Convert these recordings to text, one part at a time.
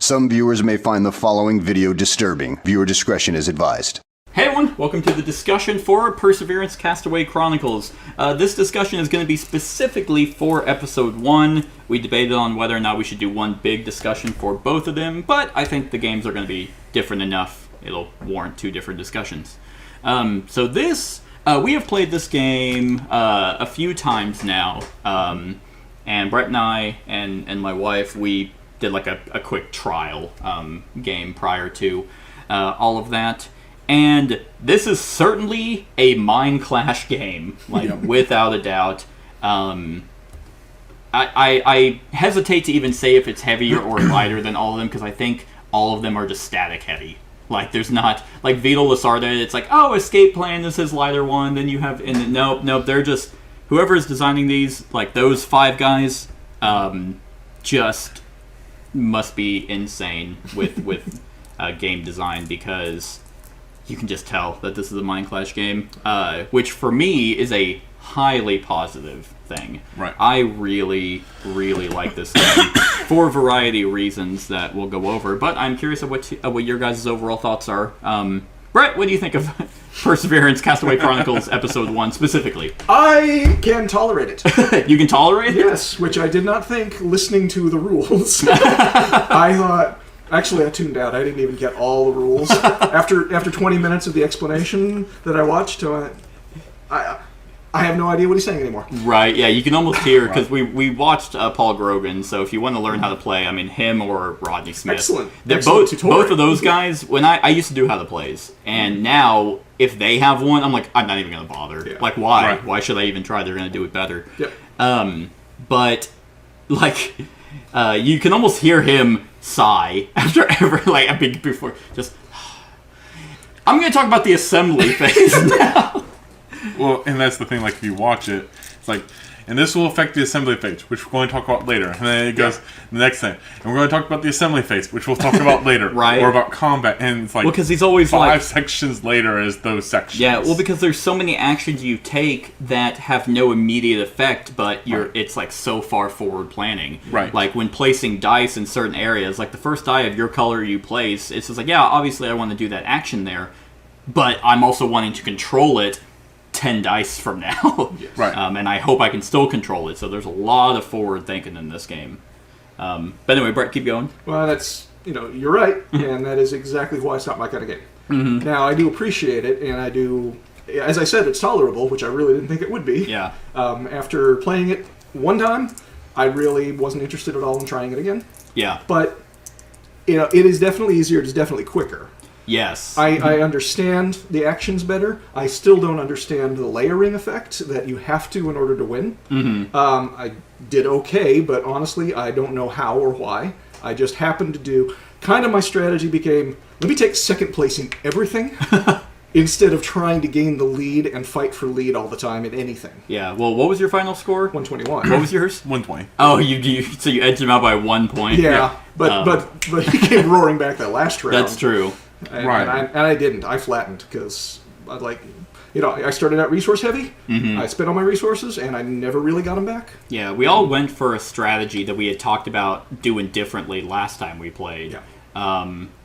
Some viewers may find the following video disturbing. Viewer discretion is advised. Hey everyone, welcome to the discussion for Perseverance Castaway Chronicles. This discussion is going to be specifically for Episode 1. We debated on whether or not we should do one big discussion for both of them, but I think the games are going to be different enough. It'll warrant two different discussions. We have played this game a few times now, and Brett and I and my wife, we did like a quick trial game prior to all of that. And this is certainly a Mind Clash game, without a doubt. I hesitate to even say if it's heavier or lighter than all of them, because I think all of them are just static heavy. Like, there's not, like, Vito Lasarda, it's like, oh, Escape Plan is his lighter one, then you have, and nope, they're just, whoever is designing these, like, those five guys, just must be insane with game design, because you can just tell that this is a Mind Clash game, which for me is a highly positive thing. Right. I really, really like this game for a variety of reasons that we'll go over, but I'm curious of what your guys' overall thoughts are. Brett, what do you think of Perseverance Castaway Chronicles Episode 1 specifically? I can tolerate it. You can tolerate it? Yes, which I did not think listening to the rules. I thought... Actually, I tuned out. I didn't even get all the rules. After 20 minutes of the explanation that I watched, I have no idea what he's saying anymore. Right, yeah, you can almost hear, because we watched Paul Grogan, so if you want to learn how to play, I mean, him or Rodney Smith. Excellent both of those guys, when I used to do how to plays, and now, if they have one, I'm like, I'm not even going to bother. Yeah. Like, why? Right. Why should I even try? They're going to do it better. Yep. But, like, you can almost hear him sigh after before just. I'm going to talk about the assembly phase now. Well, and that's the thing, like, if you watch it, it's like, and this will affect the assembly phase, which we're going to talk about later. And then it goes the next thing. And we're going to talk about the assembly phase, which we'll talk about later. Right. Or about combat. And it's like, because he's always five sections later as those sections. Yeah, well, because there's so many actions you take that have no immediate effect, but it's like so far forward planning. Right. Like when placing dice in certain areas, like the first die of your color you place, it's just like, yeah, obviously I want to do that action there, but I'm also wanting to control it 10 dice from now. Yes. Right. And I hope I can still control it, so there's a lot of forward thinking in this game. But anyway, Brett, keep going. Well, that's, you're right, and that is exactly why it's not my kind of game. Mm-hmm. Now, I do appreciate it, and I do, as I said, it's tolerable, which I really didn't think it would be. Yeah. After playing it one time, I really wasn't interested at all in trying it again. Yeah. But, it is definitely easier, it is definitely quicker. Yes. I understand the actions better. I still don't understand the layering effect that you have to in order to win. Mm-hmm. I did okay, but honestly, I don't know how or why. I just happened to do... Kind of my strategy became, let me take second place in everything instead of trying to gain the lead and fight for lead all the time in anything. Yeah, well, what was your final score? 121. What was yours? 120. Oh, so you edged him out by 1 point? Yeah. But he came roaring back that last round. That's true. And, right. And I didn't. I flattened because I started out resource heavy. Mm-hmm. I spent all my resources, and I never really got them back. Yeah, we all went for a strategy that we had talked about doing differently last time we played. Yeah.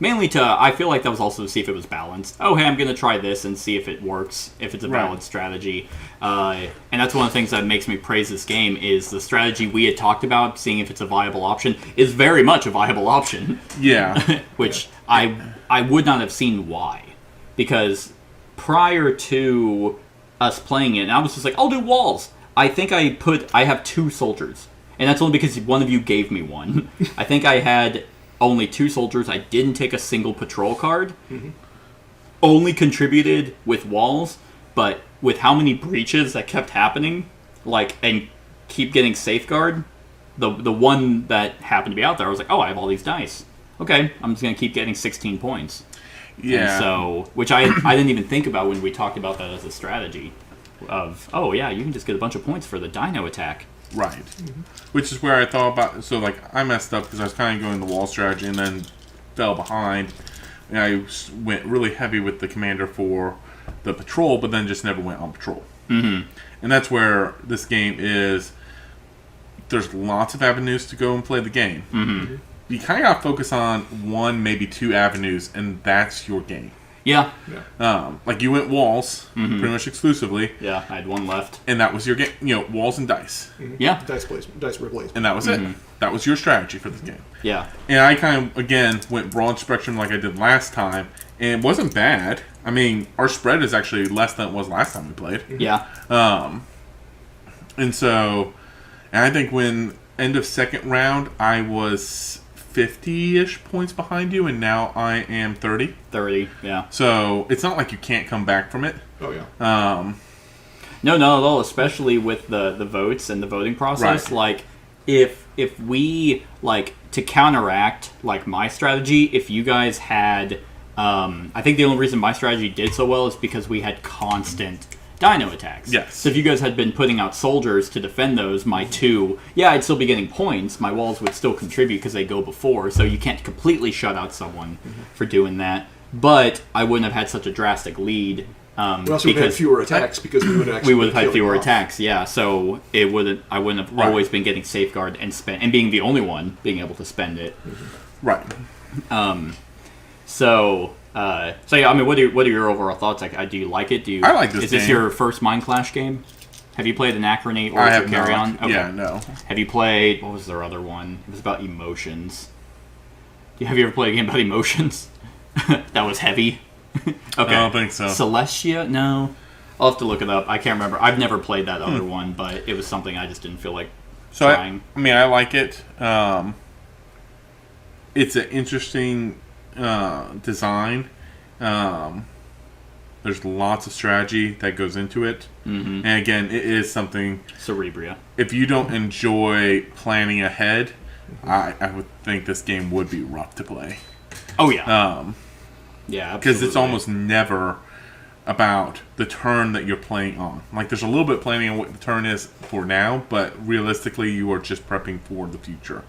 Mainly I feel like that was also to see if it was balanced. Oh, hey, I'm going to try this and see if it works, if it's a valid strategy. And that's one of the things that makes me praise this game is the strategy we had talked about, seeing if it's a viable option, is very much a viable option. Yeah. Which I would not have seen why. Because prior to us playing it, I was just like, I'll do walls. I think I have 2 soldiers. And that's only because one of you gave me one. I think I had only 2 soldiers. I didn't take a single patrol card. Mm-hmm. Only contributed with walls, but with how many breaches that kept happening, and keep getting safeguard, the one that happened to be out there, I was like, oh, I have all these dice. Okay, I'm just going to keep getting 16 points. Yeah. And so, which I didn't even think about when we talked about that as a strategy of, oh yeah, you can just get a bunch of points for the dino attack. Right. Mm-hmm. Which is where I thought about... So, I messed up because I was kind of going the wall strategy and then fell behind. And I went really heavy with the commander for the patrol, but then just never went on patrol. Mm-hmm. And that's where this game is... There's lots of avenues to go and play the game. Mm-hmm. you kind of got to focus on one, maybe two avenues, and that's your game. Yeah. Like you went walls pretty much exclusively. Yeah, I had one left. And that was your game. You know, walls and dice. Yeah. Dice replacement. And that was it. That was your strategy for this game. Yeah. And I kind of, again, went broad spectrum like I did last time. And it wasn't bad. I mean, our spread is actually less than it was last time we played. Yeah. And so, and I think when end of second round, I was 50-ish points behind you, and now I am 30. 30, yeah. So, it's not like you can't come back from it. Oh, yeah. No, not at all, especially with the votes and the voting process. Right. Like, if we, like, to counteract, like, my strategy, if you guys had, I think the only reason my strategy did so well is because we had constant dino attacks. Yes. So if you guys had been putting out soldiers to defend those, my two, I'd still be getting points. My walls would still contribute because they go before, so you can't completely shut out someone for doing that. But I wouldn't have had such a drastic lead. We also would have had fewer attacks because we would have actually had fewer attacks. Yeah, so I wouldn't have always been getting safeguard and being the only one being able to spend it. Right. So yeah, I mean, what are your overall thoughts? Like, do you like it? I like this Is this game. your first Mind Clash game? Have you played Anachronate or I is have it Carry On? not. Yeah, no. Have you played, what was their other one? It was about emotions. Have you ever played a game about emotions? That was heavy. Okay. I don't think so. Celestia? No. I'll have to look it up. I can't remember. I've never played that other one, but it was something I just didn't feel like trying. I mean, I like it. It's an interesting design. There's lots of strategy that goes into it. And again, it is something... Cerebria. If you don't enjoy planning ahead, I would think this game would be rough to play. Oh, yeah. Yeah, because it's almost never about the turn that you're playing on. Like, there's a little bit planning on what the turn is for now, but realistically, you are just prepping for the future.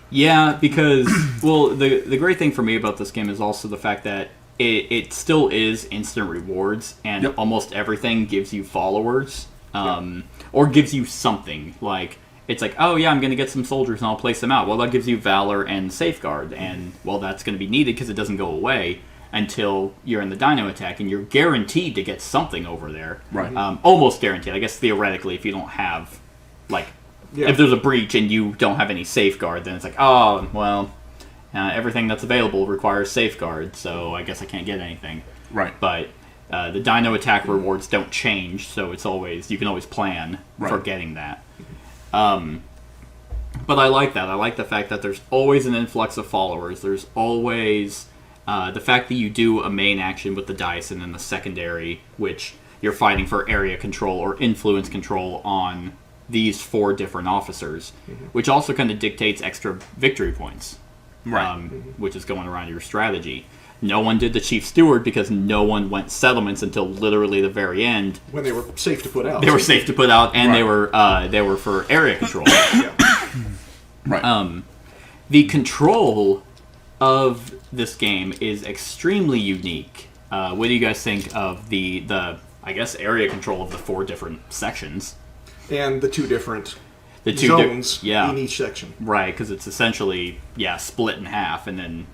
Yeah, because, well, the great thing for me about this game is also the fact that it still is instant rewards, and almost everything gives you followers, or gives you something. Like, it's like, oh yeah, I'm going to get some soldiers and I'll place them out. Well, that gives you Valor and Safeguard, and, well, that's going to be needed because it doesn't go away until you're in the dino attack, and you're guaranteed to get something over there. Right. Almost guaranteed. I guess theoretically, if you don't have, like, if there's a breach and you don't have any Safeguard, then it's like, oh, well, everything that's available requires Safeguard, so I guess I can't get anything. Right. But the dino attack rewards don't change, so it's always, you can always plan for getting that. But I like that. I like the fact that there's always an influx of followers. There's always the fact that you do a main action with the dice and then the secondary, which you're fighting for area control or influence control on these 4 different officers, which also kind of dictates extra victory points, which is going around your strategy. No one did the Chief Steward because no one went settlements until literally the very end. When they were safe to put out. They were safe to put out, and they were for area control. Right. The control of this game is extremely unique. What do you guys think of the I guess area control of the 4 different sections? And the 2 different the 2 zones in each section. Right, because it's essentially split in half, and then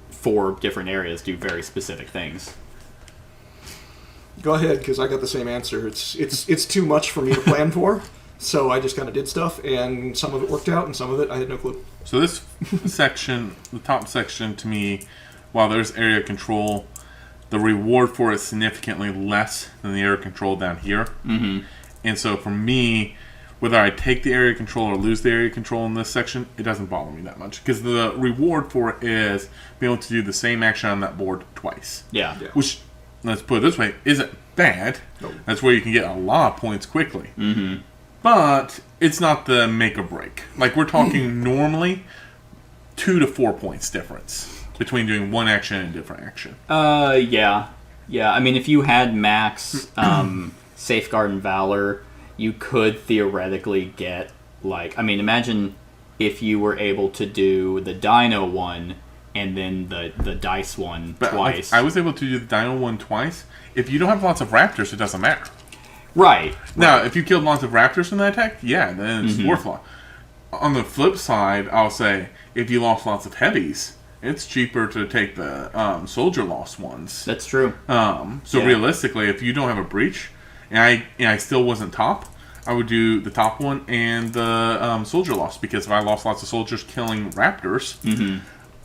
4 different areas do very specific things. Go ahead, because I got the same answer. It's too much for me to plan for, so I just kind of did stuff, and some of it worked out, and some of it I had no clue. So this section, the top section, to me, while there's area control, the reward for it is significantly less than the area control down here. Mm-hmm. And so for me, whether I take the area control or lose the area control in this section, it doesn't bother me that much. Because the reward for it is being able to do the same action on that board twice. Yeah. Which, let's put it this way, isn't bad. Nope. That's where you can get a lot of points quickly. Mm-hmm. But it's not the make or break. Like, we're talking normally 2 to 4 points difference between doing one action and a different action. Yeah. I mean, if you had max Safeguard and Valor, you could theoretically get, like, I mean, imagine if you were able to do the Dino one and then the Dice one twice. I was able to do the Dino one twice. If you don't have lots of Raptors, it doesn't matter. Right. Now, if you killed lots of Raptors in that attack, then it's worth a lot. on the flip side, I'll say if you lost lots of heavies, it's cheaper to take the soldier lost ones. That's true. So realistically, if you don't have a breach, and I still wasn't top, I would do the top one and the soldier lost, because if I lost lots of soldiers killing raptors,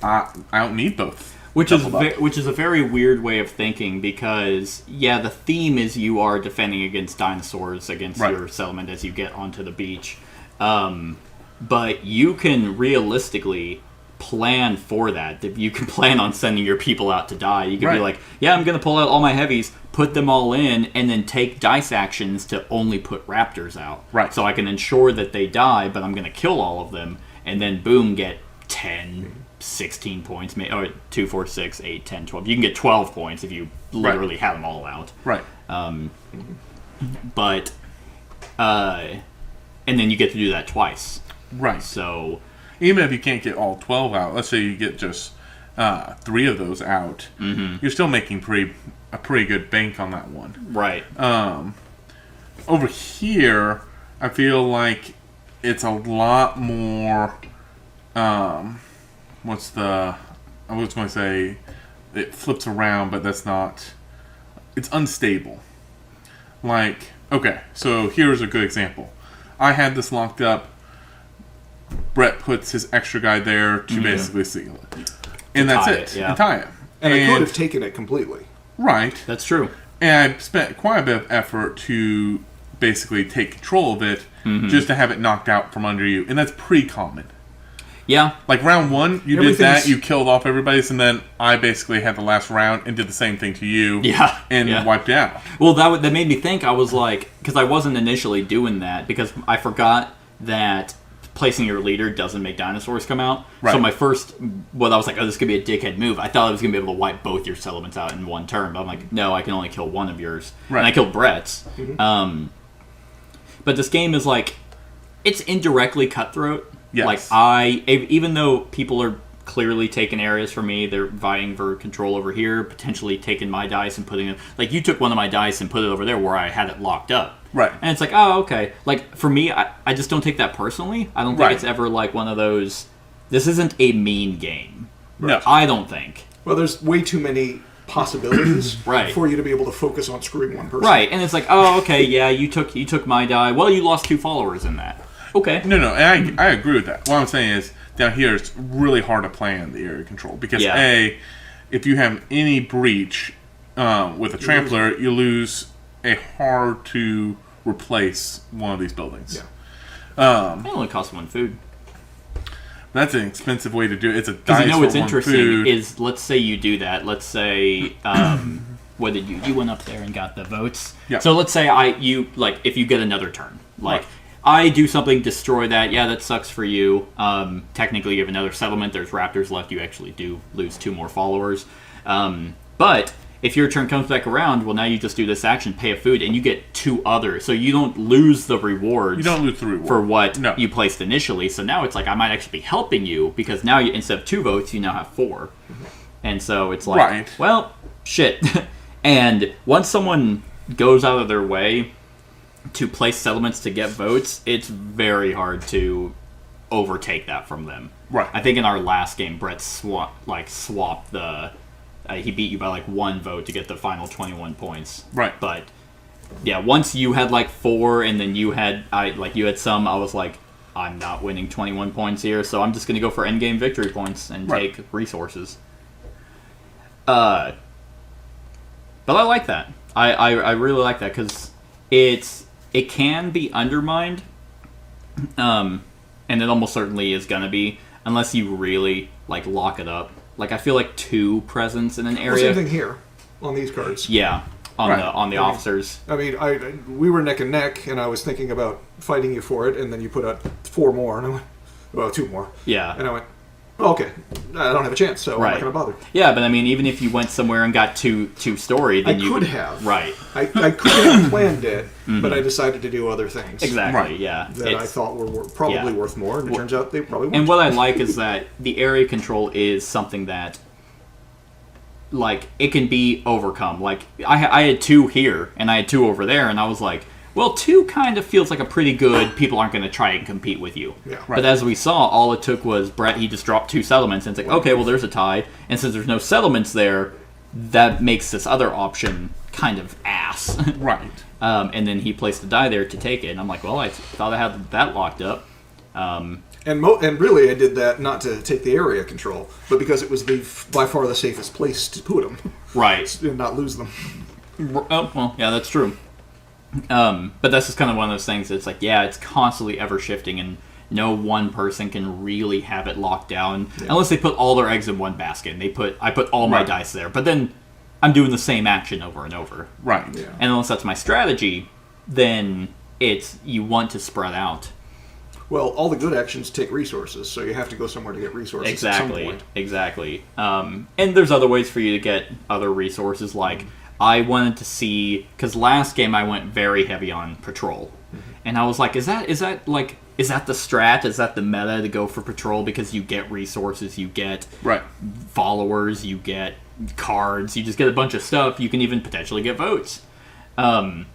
I don't need both. Which is a very weird way of thinking, because the theme is you are defending against dinosaurs against your settlement as you get onto the beach, but you can realistically plan for that. You can plan on sending your people out to die. You can be like, I'm going to pull out all my heavies, put them all in, and then take dice actions to only put raptors out. Right. So I can ensure that they die, but I'm going to kill all of them, and then boom, get 10, 16 points, or 2, 4, 6, 8, 10, 12. You can get 12 points if you literally have them all out. Right. But, and then you get to do that twice. Right. So, even if you can't get all 12 out, let's say you get just 3 of those out, you're still making a pretty good bank on that one. Right. Over here, I feel like it's a lot more. I was going to say it flips around, but that's not. It's unstable. Like, okay, so here's a good example. I had this locked up. Brett puts his extra guy there to basically seal it. And that's it. And tie it. And I could have taken it completely. Right. That's true. And I spent quite a bit of effort to basically take control of it, just to have it knocked out from under you. And that's pretty common. Yeah. Like round 1, you did that, you killed off everybody's, and then I basically had the last round and did the same thing to you. Yeah. And wiped out. Well, that made me think. I was like, because I wasn't initially doing that, because I forgot that placing your leader doesn't make dinosaurs come out. Right. So my first, I was like, this could be a dickhead move. I thought I was going to be able to wipe both your settlements out in one turn. But I'm like, no, I can only kill one of yours. Right. And I killed Brett's. But this game is like, it's indirectly cutthroat. Yes. Like, even though people are clearly taking areas from me, they're vying for control over here, potentially taking my dice and putting it, like, you took one of my dice and put it over there where I had it locked up. Right. And it's like, oh, okay. Like, for me, I just don't take that personally. I don't think it's ever like one of those, this isn't a mean game. No. I don't think. Well, there's way too many possibilities for you to be able to focus on screwing one person. Right. And it's like, oh, okay, yeah, you took my die. Well, you lost 2 followers in that. Okay. No, and I agree with that. What I'm saying is, down here, it's really hard to plan the area control. Because, if you have any breach with a trampler, you lose a hard to replace one of these buildings. Yeah. It only costs 1 food. That's an expensive way to do it. It's a dice for 1 food. Because what's interesting food. is, let's say you do that. Let's say, what did you went up there and got the votes. Yeah. So let's say if you get another turn, I do something, destroy that. Yeah, that sucks for you. Technically, you have another settlement. There's raptors left. You actually do lose 2 more followers. But if your turn comes back around, well, now you just do this action, pay a food, and you get 2 others. So you don't lose the rewards. You don't lose the reward for what you placed initially. So now it's like I might actually be helping you, because now instead of 2 votes, you now have 4. And so it's like, well, shit. And once someone goes out of their way to place settlements to get votes, it's very hard to overtake that from them. Right. I think in our last game, Brett swapped the. He beat you by 1 vote to get the final 21 points. Right. But yeah, once you had 4, and then you had some, I was like, I'm not winning 21 points here, so I'm just going to go for endgame victory points and take resources. But I like that. I really like that, because it can be undermined, and it almost certainly is gonna be, unless you really lock it up. I feel like 2 presence in an area. Same thing here on these cards. Yeah, on the officers. I mean, we were neck and neck, and I was thinking about fighting you for it, and then you put out 4 more, and I went, well, 2 more. Yeah, and I went, okay, I don't have a chance, so I'm not going to bother. Yeah, but I mean, even if you went somewhere and got 2 story, then you could have. Right. I could have planned it, but I decided to do other things. Exactly, yeah. That I thought were probably worth more, and it turns out they probably weren't. And what I like is that the area control is something that, it can be overcome. I had 2 here, and I had 2 over there, and I was like, Well, 2 kind of feels like a pretty good, people aren't going to try and compete with you. Yeah. Right. But as we saw, all it took was Brett, he just dropped 2 settlements, and it's like, okay, well, there's a tie. And since there's no settlements there, that makes this other option kind of ass. Right. And then he placed a die there to take it, and I'm like, well, I thought I had that locked up. And really, I did that not to take the area control, but because it was by far the safest place to put them. Right. And not lose them. Oh, well, yeah, that's true. But that's just kind of one of those things that's like, yeah, it's constantly ever shifting, and no one person can really have it locked down unless they put all their eggs in one basket. And I put all my dice there, but then I'm doing the same action over and over. Right. Yeah. And unless that's my strategy, then you want to spread out. Well, all the good actions take resources, so you have to go somewhere to get resources at some point. Exactly. And there's other ways for you to get other resources, like I wanted to see, because last game I went very heavy on patrol, and I was like, is that the strat? Is that the meta to go for patrol, because you get resources, you get followers, you get cards, you just get a bunch of stuff. You can even potentially get votes. And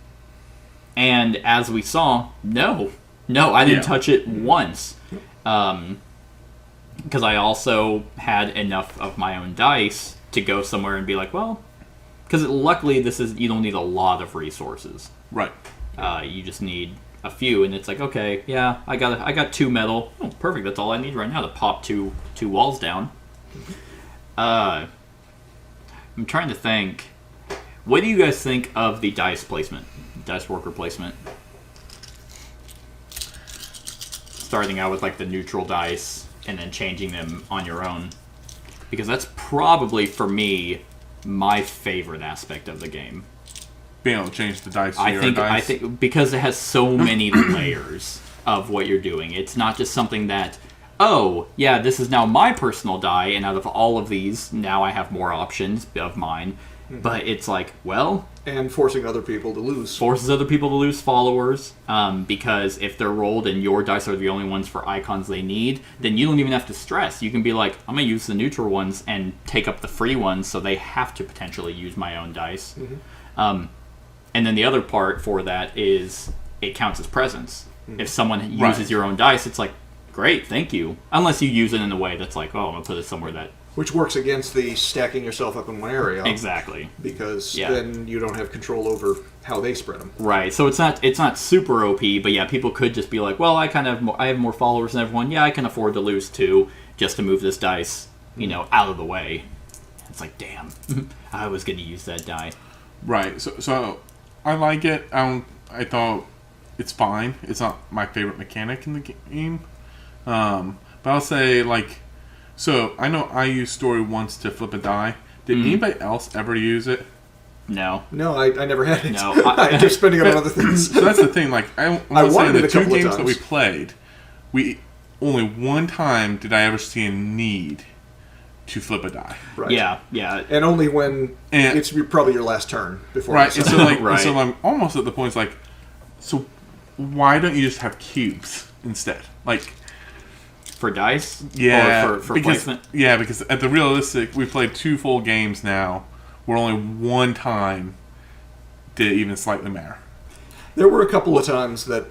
as we saw, no, I didn't touch it once, because I also had enough of my own dice to go somewhere and be like, well. Because luckily, you don't need a lot of resources. Right. You just need a few, and it's like, okay, yeah, I got 2 metal. Oh, perfect. That's all I need right now to pop two walls down. I'm trying to think. What do you guys think of the dice placement, dice worker placement? Starting out with like the neutral dice, and then changing them on your own, because that's probably for me my favorite aspect of the game. Being able to change the dice to your dice. I think because it has so many layers of what you're doing. It's not just something that, oh, yeah, this is now my personal die, and out of all of these, now I have more options of mine. But it's like, well... And forcing other people to lose. Forces other people to lose followers, because if they're rolled and your dice are the only ones for icons they need, then you don't even have to stress. You can be like, I'm going to use the neutral ones and take up the free ones, so they have to potentially use my own dice. And then the other part for that is it counts as presence. If someone uses your own dice, it's like, great, thank you. Unless you use it in a way that's like, oh, I'm going to put it somewhere that... Which works against the stacking yourself up in one area. Exactly. Because then you don't have control over how they spread them. Right. So it's not super OP, but yeah, people could just be like, well, I have more followers than everyone. Yeah, I can afford to lose 2 just to move this dice, out of the way. It's like, damn, I was going to use that die. Right. So I like it. I thought it's fine. It's not my favorite mechanic in the game. But I'll say, like... So, I know I used story once to flip a die. Did anybody else ever use it? No. No, I never had it. No. I'm just spending it on other things. So that's the thing. Like, I wanted say it the a 2 couple of games that we times. played, only one time did I ever see a need to flip a die. Right. Yeah. And only when it's probably your last turn before. Right. And so, Right. so I'm almost at the point, it's like, so why don't you just have cubes instead? Like... For dice? Yeah, Or for because, placement? Yeah, because at the realistic, we played 2 full games now, where only one time did it even slightly matter. There were a couple of times that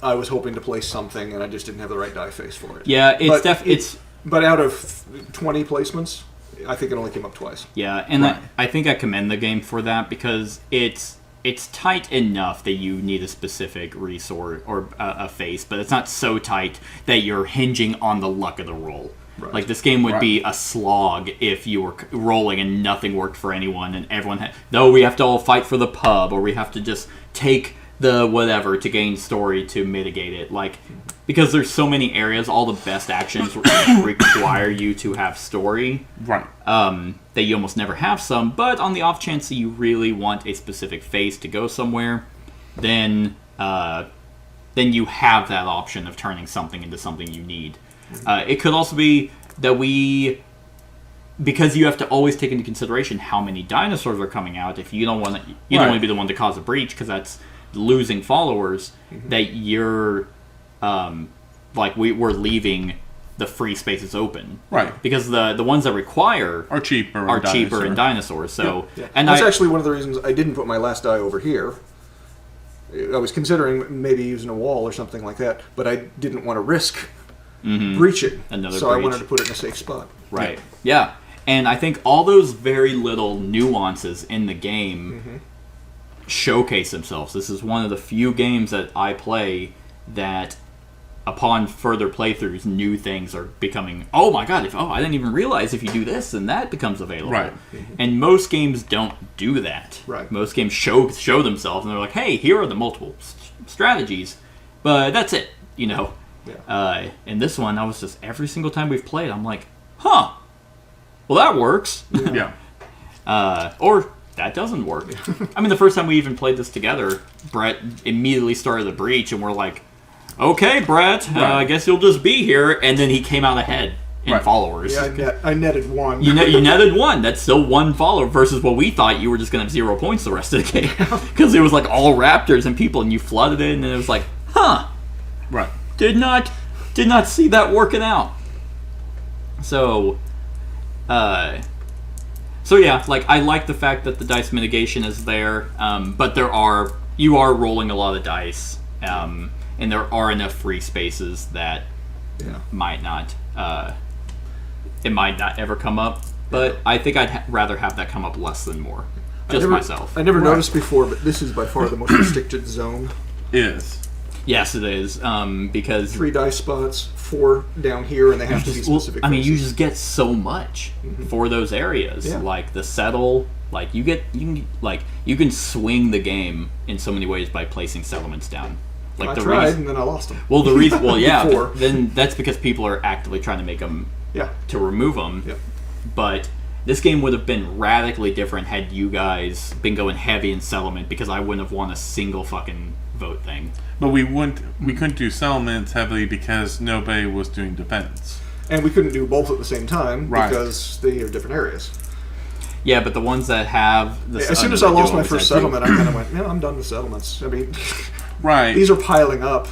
I was hoping to place something, and I just didn't have the right die face for it. Yeah, it's But out of 20 placements, I think it only came up twice. Yeah, and Right. I think I commend the game for that, because it's tight enough that you need a specific resource or a face, but it's not so tight that you're hinging on the luck of the roll. Right. Like, this game would be a slog if you were rolling and nothing worked for anyone, and everyone we have to all fight for the pub, or we have to just take the whatever to gain story to mitigate it. Like, because there's so many areas, all the best actions require you to have story. Right. That you almost never have some, but on the off chance that you really want a specific phase to go somewhere, then you have that option of turning something into something you need. It could also be that because you have to always take into consideration how many dinosaurs are coming out. If you don't want to, you don't want to be the one to cause a breach, because that's losing followers. That you're we're leaving the free spaces open, Right. Because the ones that require Are cheaper in dinosaurs. So, Yeah. and that's actually one of the reasons I didn't put my last die over here, I was considering maybe using a wall or something like that, but I didn't want to risk breaching. Another so I breach. wanted to put it in a safe spot. Right. Yeah. And I think all those very little nuances in the game showcase themselves. This is one of the few games that I play that, upon further playthroughs, new things are becoming, oh my god, I didn't even realize if you do this, then that becomes available. Right. And most games don't do that. Right. Most games show themselves, and they're like, hey, here are the multiple strategies, but that's it, you know. Yeah. In this one, I was just, every single time we've played, I'm like, huh, well that works. Yeah. Or that doesn't work. I mean, the first time we even played this together, Brett immediately started the breach, and we're like, okay, Brett, I guess you'll just be here. And then he came out ahead in followers. Yeah, I netted one. You netted one. That's still one follower versus what we thought you were just going to have 0 points the rest of the game. Because it was like all raptors and people, and you flooded it, and it was like, huh. Right. Did not see that working out. So yeah, like, I like the fact that the dice mitigation is there, but you are rolling a lot of dice, and there are enough free spaces that might not ever come up. But I think I'd rather have that come up less than more. Myself. I never noticed before, but this is by far the most restricted zone. Is. Yes, it is, because 3 dice spots, 4 down here, and they have to be specific. I mean, you places. just get so much for those areas. Yeah. Like the settle, like you can swing the game in so many ways by placing settlements down. Like I the tried, reason, and then I lost them. well, the reason, Before. but then that's because people are actively trying to make them to remove them. Yeah. But this game would have been radically different had you guys been going heavy in settlement, because I wouldn't have won a single fucking vote thing. But we couldn't do settlements heavily because nobody was doing defense. And we couldn't do both at the same time Right. because they are different areas. Yeah, but the ones that have the As soon as I lost my first settlement, I kind of went, I'm done with settlements. I mean, Right. these are piling up,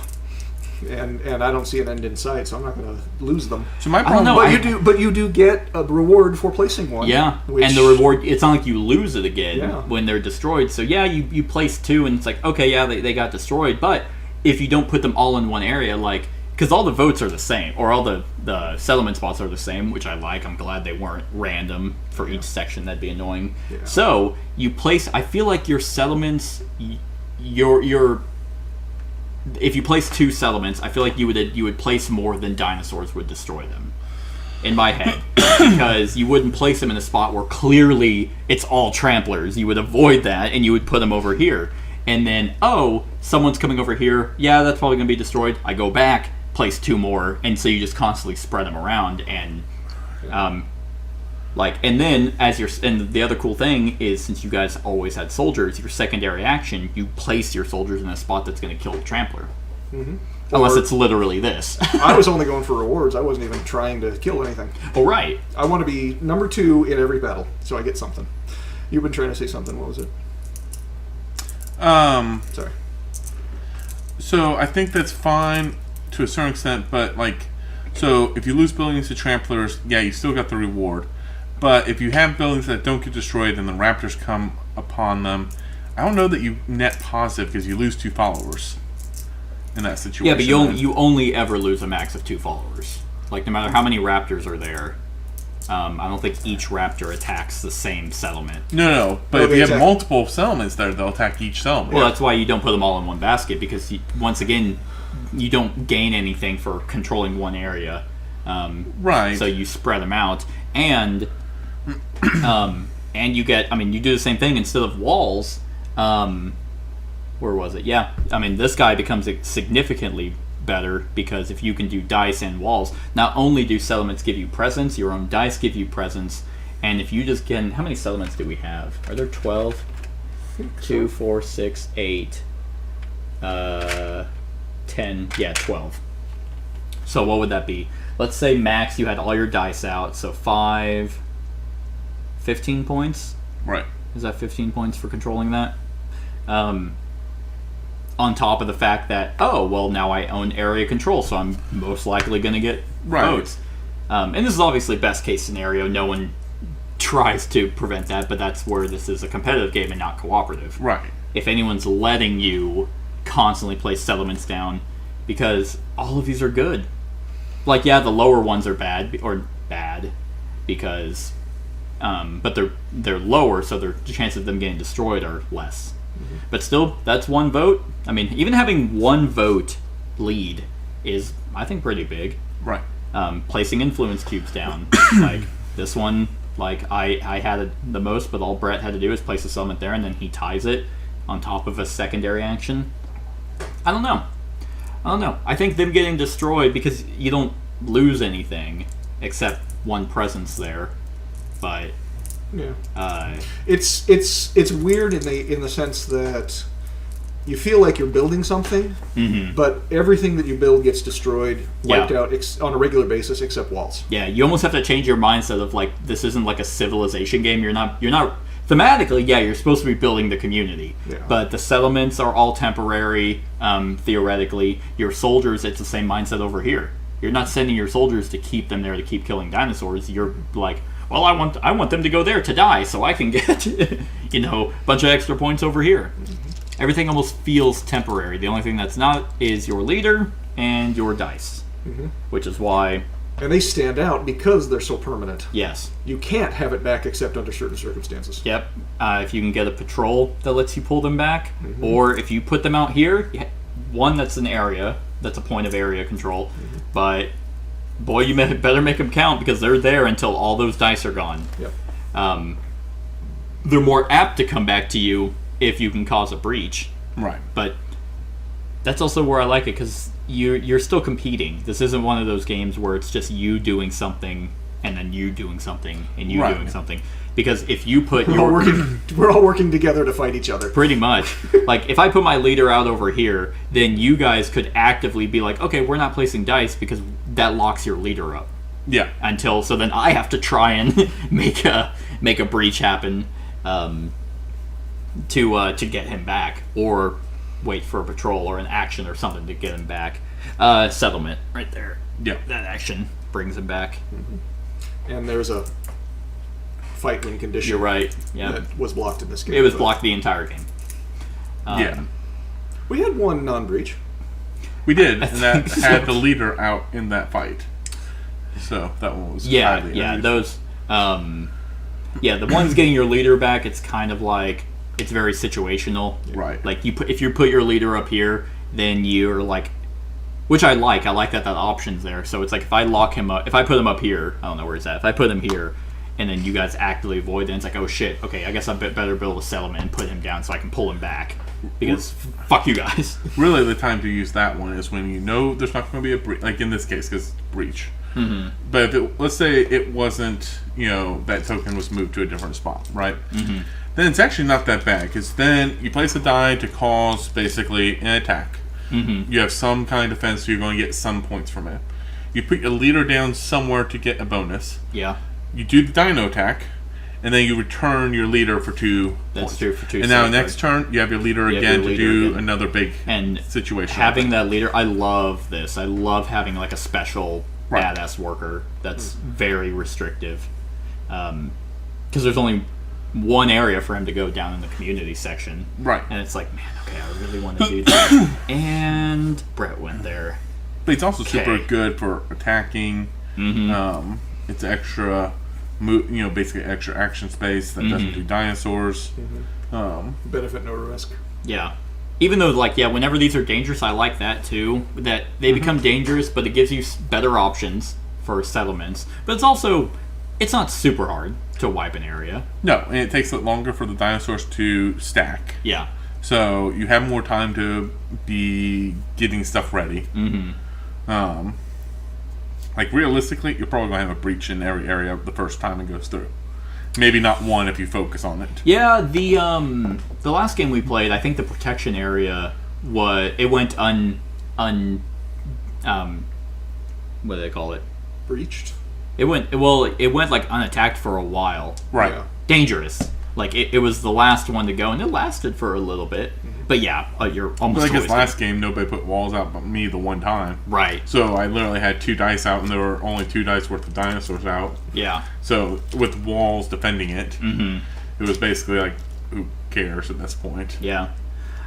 and I don't see an end in sight, so I'm not going to lose them. So my I don't problem. know. But you do get a reward for placing one. Yeah, which, and the reward, it's not like you lose it again Yeah. when they're destroyed. So yeah, you place 2, and it's like, okay, yeah, they got destroyed. But if you don't put them all in one area, like, because all the votes are the same, or all the settlement spots are the same, which I like. I'm glad they weren't random for each section. That'd be annoying. Yeah. So you place, I feel like your settlements, if you place 2 settlements, I feel like you would place more than dinosaurs would destroy them. In my head, because you wouldn't place them in a spot where clearly it's all tramplers. You would avoid that, and you would put them over here. And then, someone's coming over here. Yeah, that's probably going to be destroyed. I go back, place 2 more, and so you just constantly spread them around. And and then and the other cool thing is, since you guys always had soldiers, your secondary action, you place your soldiers in a spot that's going to kill the trampler. Mm-hmm. Unless it's literally this. I was only going for rewards. I wasn't even trying to kill anything. Oh, right. I want to be number 2 in every battle, so I get something. You've been trying to say something. What was it? Sorry. So I think that's fine to a certain extent, but so if you lose buildings to tramplers, yeah, you still got the reward. But if you have buildings that don't get destroyed and the raptors come upon them, I don't know that you net positive because you lose 2 followers in that situation. Yeah, but you only ever lose a max of 2 followers. Like, no matter how many raptors are there, I don't think each raptor attacks the same settlement. No. But if you have multiple settlements there, they'll attack each settlement. Well, that's why you don't put them all in one basket, because once again, you don't gain anything for controlling one area. Right. So you spread them out, and you get. I mean, you do the same thing instead of walls. Where was it? Yeah. I mean, this guy becomes significantly better, because if you can do dice and walls, not only do settlements give you presence, your own dice give you presence, and if you just get, how many settlements do we have? Are there 12? 2, 4, 6, 8, 10, yeah, 12. So what would that be? Let's say max you had all your dice out, so 5, 15 points? Right. Is that 15 points for controlling that? On top of the fact that, now I own area control, so I'm most likely going to get votes. And this is obviously best case scenario. No one tries to prevent that, but that's where this is a competitive game and not cooperative. Right. If anyone's letting you constantly place settlements down because all of these are good. Like, yeah, the lower ones are bad because, but they're lower, so the chances of them getting destroyed are less. Mm-hmm. But still, that's one vote. I mean, even having one vote lead is, I think, pretty big. Right. Placing influence cubes down, like this one, like I had the most, but all Brett had to do is place a settlement there, and then he ties it on top of a secondary action. I don't know. I think them getting destroyed, because you don't lose anything except one presence there, but yeah, it's weird in the sense that you feel like you're building something, but everything that you build gets destroyed, wiped out on a regular basis, except walls. Yeah, you almost have to change your mindset of like, this isn't like a civilization game. You're not thematically, yeah, you're supposed to be building the community, but the settlements are all temporary. Theoretically, your soldiers, it's the same mindset over here. You're not sending your soldiers to keep them there to keep killing dinosaurs. You're like, well, I want them to go there to die so I can get a bunch of extra points over here. Everything almost feels temporary. The only thing that's not is your leader and your dice, which is why. And they stand out because they're so permanent. Yes. You can't have it back except under certain circumstances. Yep. If you can get a patrol that lets you pull them back, or if you put them out here, one that's an area, that's a point of area control, but boy, you better make them count because they're there until all those dice are gone. Yep. They're more apt to come back to you if you can cause a breach. Right. But that's also where I like it, because you're still competing. This isn't one of those games where it's just you doing something and then you doing something and you doing something. Because if you put we're all working together to fight each other. Pretty much. Like, if I put my leader out over here, then you guys could actively be like, okay, we're not placing dice because that locks your leader up. Yeah. So then I have to try and make a breach happen to get him back, or wait for a patrol or an action or something to get him back. Settlement right there. Yeah. That action brings him back. And there's a fight win condition. You're right. Yeah. That was blocked in this game. It was blocked the entire game. We had one non-breach. We did, and that had the leader out in that fight. So that one was those. The ones getting your leader back, it's kind of like, it's very situational. Right. Like, if you put your leader up here, then you're like, which I like that option's there. So it's like, if I lock him up, if I put him up here, I don't know where he's at. If I put him here, and then you guys actively avoid, then it's like, oh shit, okay, I guess I better build a settlement and put him down so I can pull him back. Because fuck you guys. Really, the time to use that one is when you know there's not going to be a breach, like in this case, because breach. But if let's say it wasn't, that token was moved to a different spot, right? Then it's actually not that bad, because then you place a die to cause basically an attack. You have some kind of defense, so you're going to get some points from it. You put your leader down somewhere to get a bonus. Yeah. You do the dino attack, and then you return your leader for 2 points. That's true, for 2. And now next turn, you have your leader again to do another big situation. Having that leader, I love this. I love having like a special badass worker that's very restrictive. Because there's only one area for him to go down in the community section. Right. And it's like, man, okay, I really want to do that. And Brett went there. But it's also super good for attacking. It's extra, basically extra action space that doesn't do dinosaurs. Benefit, no risk. Yeah. Even though, whenever these are dangerous, I like that too. That they become dangerous, but it gives you better options for settlements. But it's not super hard to wipe an area. No, and it takes it longer for the dinosaurs to stack. Yeah. So you have more time to be getting stuff ready. Realistically, you're probably going to have a breach in every area the first time it goes through. Maybe not one if you focus on it. Yeah, the last game we played, I think the protection area went what do they call it? Breached. It went unattacked for a while. Right. Yeah. Dangerous. It was the last one to go, and it lasted for a little bit. But yeah, you're almost. His last game, nobody put walls out but me the one time. Right. So I literally had 2 dice out, and there were only 2 dice worth of dinosaurs out. Yeah. So with walls defending it, it was basically like, who cares at this point? Yeah.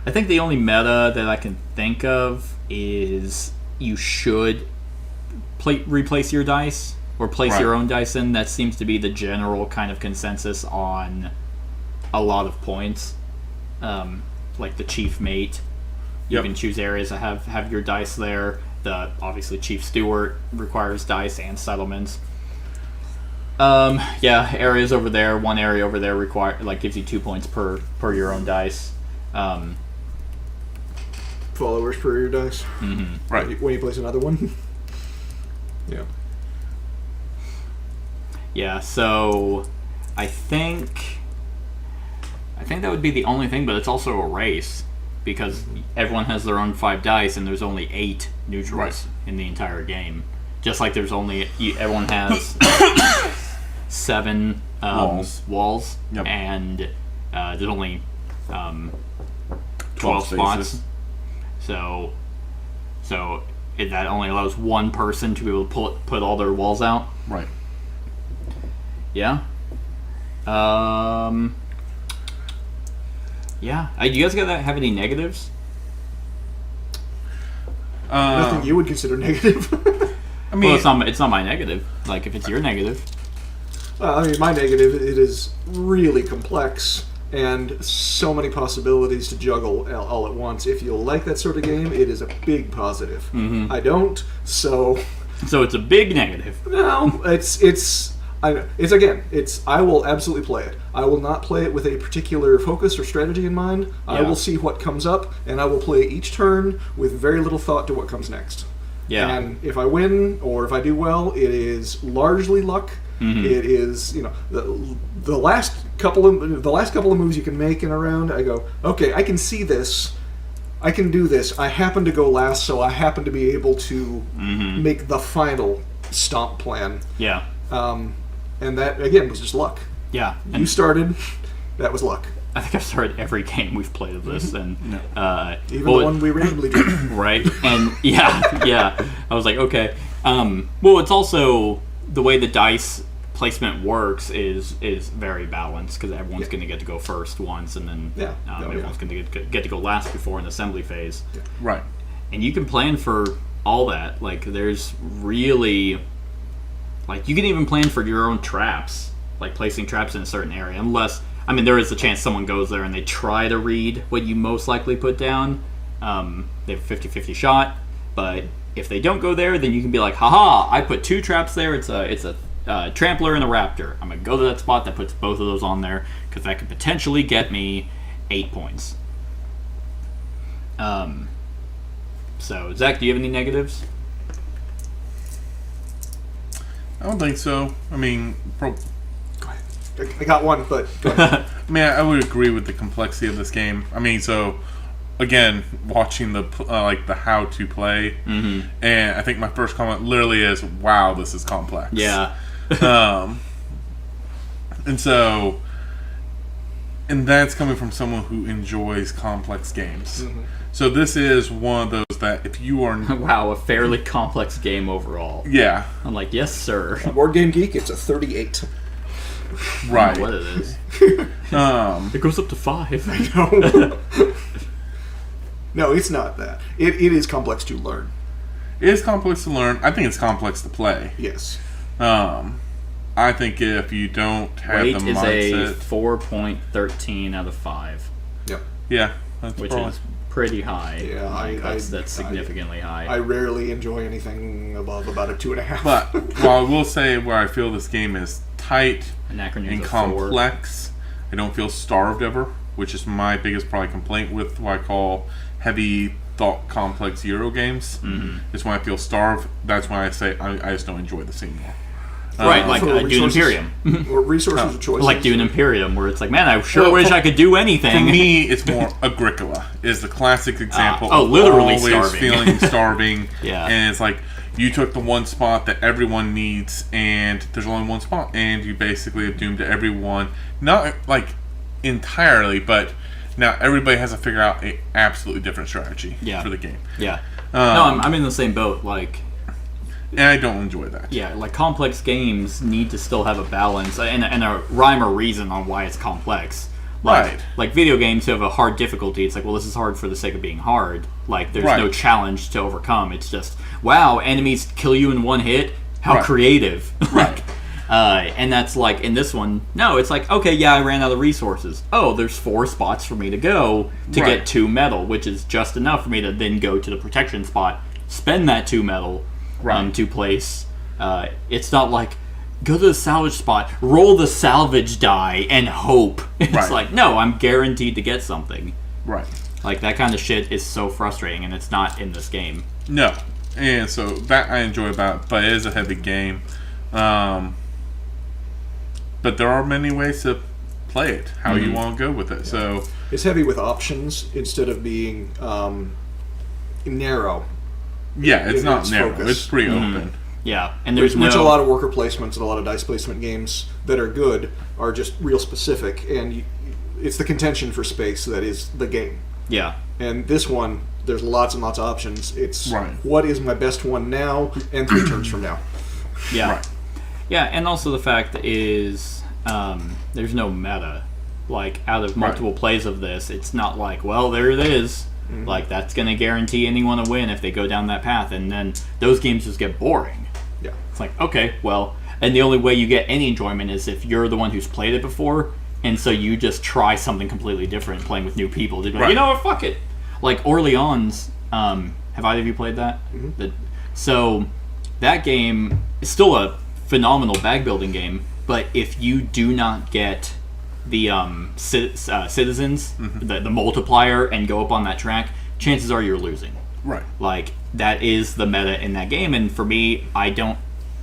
I think the only meta that I can think of is you should replace your dice or place your own dice in. That seems to be the general kind of consensus on a lot of points. Like the chief mate, you can choose areas that have your dice there. The obviously chief steward requires dice and settlements. Areas over there. One area over there gives you 2 points per your own dice. Followers per your dice. Mm-hmm. Right. When you place another one. Yeah. Yeah. So, I think that would be the only thing, but it's also a race because everyone has their own 5 dice, and there's only 8 neutrals in the entire game. Just like there's everyone has 7 walls, and there's only 12 spots. So that only allows one person to be able to put all their walls out. Right. Yeah. Yeah. Do you guys have any negatives? Nothing you would consider negative. I mean, well, it's not my negative. Like, if it's your negative. I mean, my negative, it is really complex and so many possibilities to juggle all at once. If you like that sort of game, it is a big positive. Mm-hmm. I don't, so it's a big negative. No, I will absolutely play it. I will not play it with a particular focus or strategy in mind. Yeah. I will see what comes up, and I will play each turn with very little thought to what comes next. Yeah. And if I win or if I do well, it is largely luck. Mm-hmm. It is, the last couple of moves you can make in a round. I go, okay, I can see this. I can do this. I happen to go last, so I happen to be able to make the final stomp plan. Yeah. And that, again, was just luck. Yeah. You started, that was luck. I think I've started every game we've played of this, and even the one we randomly drew. Right, and yeah, I was like, okay. Well, it's also the way the dice placement works is very balanced because everyone's going to get to go first once, and then everyone's going to get to go last before an assembly phase. Yeah. Right. And you can plan for all that. Like, there's really, like, you can even plan for your own traps, like placing traps in a certain area, unless. I mean, there is a chance someone goes there and they try to read what you most likely put down. They have a 50-50 shot, but if they don't go there, then you can be like, haha, I put 2 traps there. It's a trampler and a raptor. I'm going to go to that spot that puts both of those on there because that could potentially get me 8 points. So, Zach, do you have any negatives? I don't think so. I mean, I got one, but go ahead. I mean, I would agree with the complexity of this game. I mean, so again, watching the how to play, and I think my first comment literally is, "Wow, this is complex." Yeah. And that's coming from someone who enjoys complex games. Mm-hmm. So this is one of those that if you are wow, a fairly complex game overall. Yeah. I'm like, yes, sir. Board Game Geek, it's a 38. Right. I don't know what it is. It goes up to 5. I know. No, it's not that. It is complex to learn. It is complex to learn. I think it's complex to play. Yes. I think if you don't have Rate the is mindset, a 4.13 out of 5. Yep. yeah, that's Which probably, is pretty high. Yeah, that's significantly high. I rarely enjoy anything above about a 2.5. But while I will say where I feel this game is tight Anachronism and is a 4. complex, I don't feel starved ever, which is my biggest probably complaint with what I call heavy thought complex Euro games. Is when I feel starved. That's when I say I just don't enjoy this anymore. Right, like Dune resources- Imperium. Or resources of choice. Like Dune Imperium, where it's like, man, I sure Well, wish for- I could do For anything. me, it's more Agricola is the classic example. oh, of literally always starving. feeling starving. Yeah. And it's like you took the one spot that everyone needs, and there's only one spot, and you basically have doomed everyone. Not like entirely, but now everybody has to figure out an absolutely different strategy for the game. Yeah. No, I'm in the same boat. Like, And I don't enjoy that. yeah, like complex games need to still have a balance and a rhyme or reason on why it's complex. Right. Like video games have a hard difficulty. It's like, well, this is hard for the sake of being hard. Like, there's no challenge to overcome. It's just, wow, enemies kill you in one hit. How creative. Right. And that's like, in this one, no, it's like, okay, yeah, I ran out of resources. Oh, there's 4 spots for me to go to get 2 metal, which is just enough for me to then go to the protection spot, spend that 2 metal to place. It's not like, go to the salvage spot, roll the salvage die, and hope. It's like, no, I'm guaranteed to get something. Right. Like, that kind of shit is so frustrating, and it's not in this game. No. And so that I enjoy about it, but it is a heavy game. But there are many ways to play it, how you want to go with it. So it's heavy with options instead of being narrow. Yeah, it's not its narrow. focus. It's pretty open. Yeah, and there's which a lot of worker placements and a lot of dice placement games that are good are just real specific, and it's the contention for space that is the game. Yeah. And this one, there's lots and lots of options. It's what is my best one now and 3 turns from now. Yeah. Right. Yeah, and also the fact is there's no meta. Like, out of multiple plays of this, it's not like, well, there it is. Like, that's going to guarantee anyone a win if they go down that path. And then those games just get boring. Yeah. It's like, okay, well, and the only way you get any enjoyment is if you're the one who's played it before, and so you just try something completely different playing with new people. Like, you know what, fuck it. Like, Orleans, have either of you played that? So, that game is still a phenomenal bag building game, but if you do not get the citizens, the multiplier, and go up on that track, chances are you're losing. Right. Like, that is the meta in that game, and for me, I don't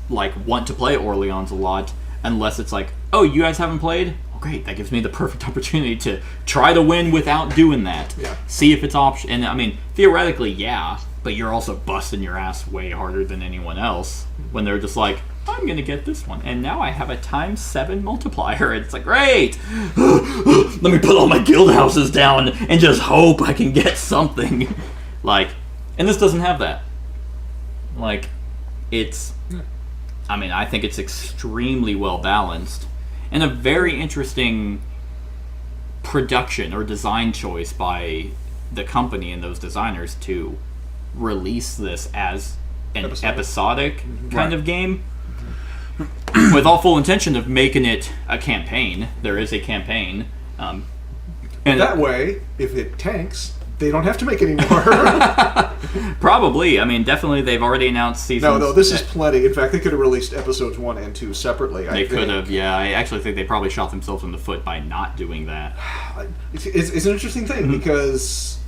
want to play Orleans a lot unless it's like, oh, you guys haven't played? Oh, great, that gives me the perfect opportunity to try to win without doing that. Yeah. See if it's option. And I mean, theoretically, yeah, but you're also busting your ass way harder than anyone else when they're just like, I'm going to get this one. And now I have a ×7 multiplier. It's like, great! Let me put all my guild houses down and just hope I can get something. Like, and this doesn't have that. Like, it's... I mean, I think it's extremely well balanced. And a very interesting production or design choice by the company and those designers to release this as an episodic kind of game. With all full intention of making it a campaign. There is a campaign. And that way, if it tanks, they don't have to make any more. Probably. I mean, definitely they've already announced seasons. No, this is plenty. In fact, they could have released episodes 1 and 2 separately. They could have, yeah. I actually think they probably shot themselves in the foot by not doing that. It's an interesting thing because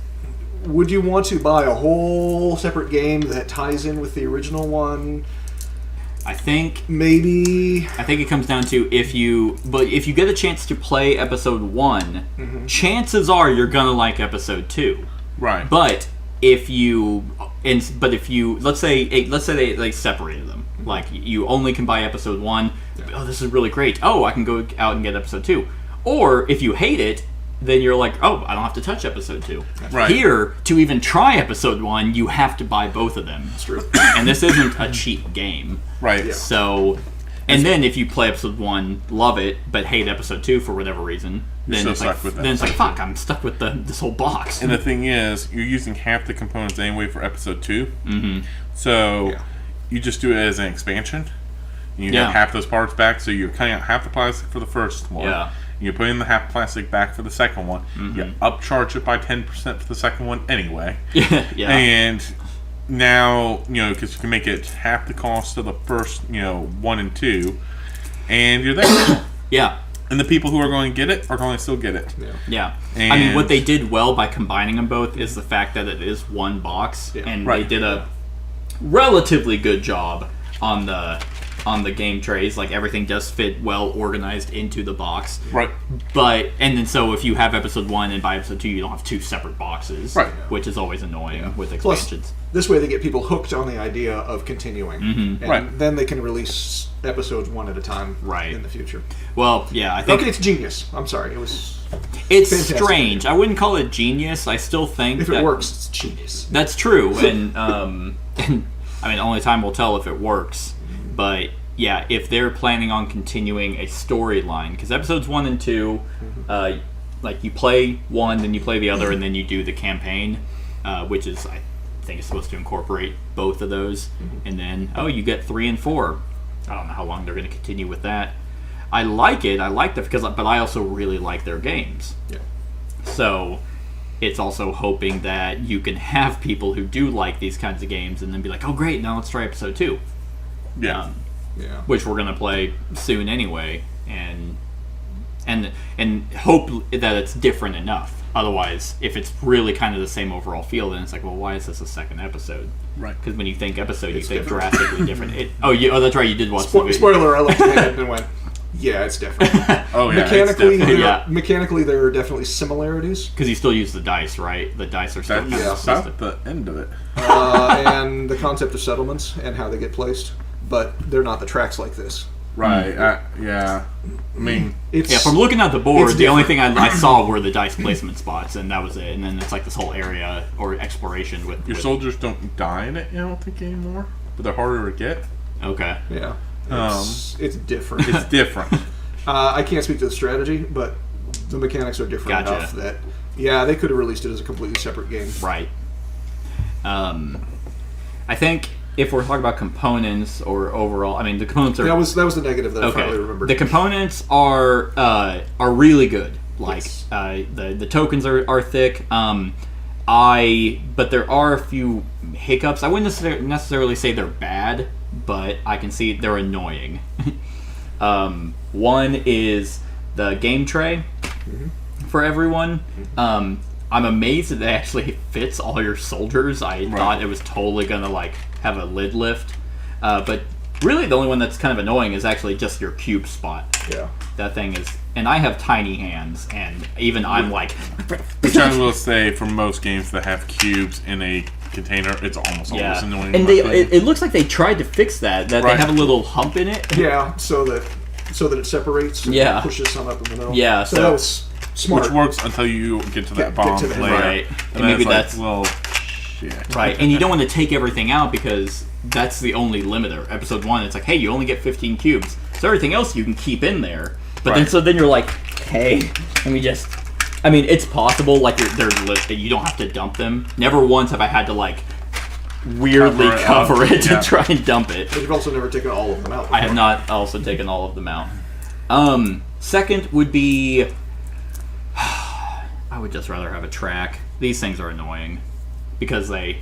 would you want to buy a whole separate game that ties in with the original one? I think maybe. I think it comes down to if you get a chance to play episode 1, chances are you're gonna like episode 2. Right. But if you let's say they separated them, like you only can buy episode 1. Oh, this is really great. Oh, I can go out and get episode 2. Or if you hate it, then you're like, oh, I don't have to touch episode 2. Right. Here, to even try episode 1, you have to buy both of them. That's true. And this isn't a cheap game. Right. Yeah. So, and then if you play episode 1, love it, but hate episode 2 for whatever reason, then You're it's still like, stuck with that. then it's like, fuck, I'm stuck with this whole box. And the thing is, you're using half the components anyway for episode 2. So you just do it as an expansion. You get half those parts back, so you're cutting out half the plastic for the first one. Yeah. You put in the half plastic back for the second one. You upcharge it by 10% for the second one anyway. Yeah. And now, because you can make it half the cost of the first, 1 and 2, and you're there. Yeah. And the people who are going to get it are going to still get it. Yeah. And I mean, what they did well by combining them both is the fact that it is one box, and they did a relatively good job on the game trays. Like, everything does fit well organized into the box. Right. And then so if you have episode 1 and buy episode 2, you don't have 2 separate boxes. Right. Which is always annoying with expansions. Plus, this way they get people hooked on the idea of continuing. And then they can release episodes 1 at a time in the future. Well, yeah, I think... Okay, it's genius. I'm sorry. It's fantastic. Strange. I wouldn't call it genius. I still think if it works, it's genius. That's true. And, I mean, only time will tell if it works. But... yeah, if they're planning on continuing a storyline, because episodes 1 and 2, like you play one, then you play the other, and then you do the campaign, which is I think is supposed to incorporate both of those, and then you get 3 and 4. I don't know how long they're going to continue with that. I like it. I like that but I also really like their games. Yeah. So it's also hoping that you can have people who do like these kinds of games and then be like, oh great, now let's try episode 2. Yeah. Yeah. Which we're gonna play soon anyway, and hope that it's different enough. Otherwise, if it's really kind of the same overall feel, then it's like, well, why is this a second episode? Right. Because when you think episode, It's you think different. drastically different. That's right. You did watch the video. Spoiler! I looked at it and went, "Yeah, it's different." Oh yeah. Mechanically, there are definitely similarities. Because you still use the dice, right? The dice are still That's kind of about the end of it. And the concept of settlements and how they get placed, but they're not the tracks like this. Right. Yeah. I mean, from looking at the board, it's the only thing different. I saw were the dice placement spots, and that was it. And then it's like this whole area or exploration with your soldiers don't die in it, I don't think, anymore. But they're harder to get. Okay. Yeah, it's different. It's different. I can't speak to the strategy, but the mechanics are different Gotcha. enough that they could have released it as a completely separate game. Right. I think if we're talking about components or overall, I mean the components are That was the negative that I finally remembered. The components are really good. Like Yes. the tokens are thick. But there are a few hiccups. I wouldn't necessarily say they're bad, but I can see they're annoying. One is the game tray for everyone. I'm amazed that it actually fits all your soldiers. I thought it was totally gonna like have a lid lift, but really the only one that's kind of annoying is actually just your cube spot. Yeah. That thing is, and I have tiny hands, and even I'm like, Which I will say, for most games that have cubes in a container, it's almost always annoying. And it looks like they tried to fix that they have a little hump in it. Yeah, so that it separates and pushes some up in the middle. Yeah, so that was smart. Which works until you get to that bomb to the layer. Right. And Maybe then it's that's like, well, shit. right. And you don't want to take everything out because that's the only limiter. Episode 1, it's like, hey, you only get 15 cubes, so everything else you can keep in there. But then you're like, hey, let me just. I mean, it's possible. Like they're listed. You don't have to dump them. Never once have I had to like weirdly cover it to try and dump it. But you've also never taken all of them out. I have not also taken all of them out. Second would be, I would just rather have a track. These things are annoying because they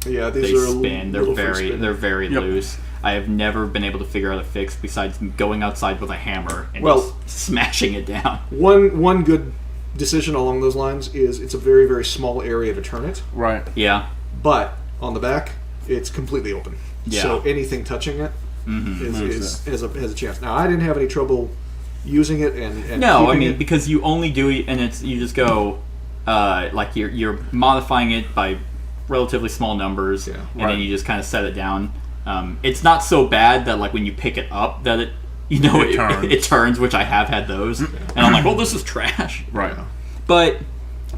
These are spin. They're little free very spin. they're very loose. I have never been able to figure out a fix besides going outside with a hammer and Well- just smashing it down. One good decision along those lines is it's a very, very small area to turn it, Right. Yeah. but on the back it's completely open. Yeah. So anything touching it Moves has a chance. Now I didn't have any trouble using it and No, I keeping mean it. because you only do it, and you just go like you're modifying it by relatively small numbers, and then you just kind of set it down. It's not so bad that like when you pick it up that it it turns, which I have had those, and I'm like, well, this is trash. Right. But